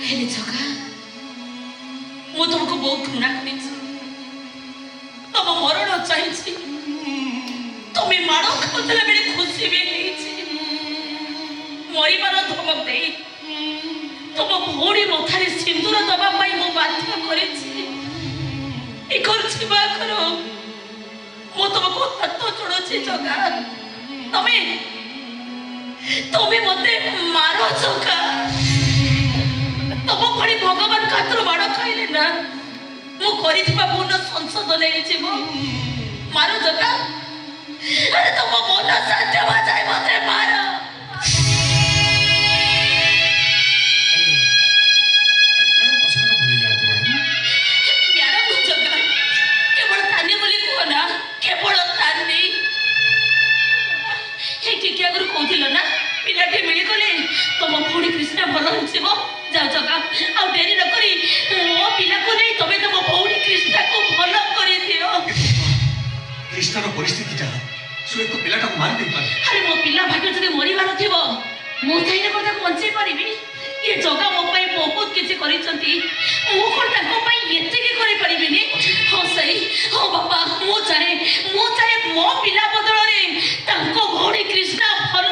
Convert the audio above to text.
हेले जगा मु तुमको बहुत घृणा करी तम मरण चाहिए तुम्हें माड़ खाऊला बेले खुशी भी मरबार धमक दे तुम भौणी मथार सिंदूर दवाई मु बाध्य कर मु तुमको हाथ जोड़ी जगा तुम्हें मते मार जगा तुम भली भगवान खातर माड़ खाइले ना मु पूर्ण संशोधन मार जगा अरे तुम मन शांति बजाय मते मार ना पिलाटी मिलगले तुम भौणी कृष्णा भल हो जाओ जगा आ डेरी न करी मो पिला को नहीं तबे तुम भौणी कृष्णा को भल कर दियो कृष्णार परिस्थितिटा सो एक पिलाटा को मार दे पारे अरे मो पिला भाग्य जदि मरिबार थिबो मो थाइने कथा बंचै परिबी ये जगा मो पई बहुत किछि करिसंती मो कोन ताको पई एते के करि परिबिनी हो सही हो बाबा मो चाहे मो पिला बदल रे ताको भौणी कृष्णा भल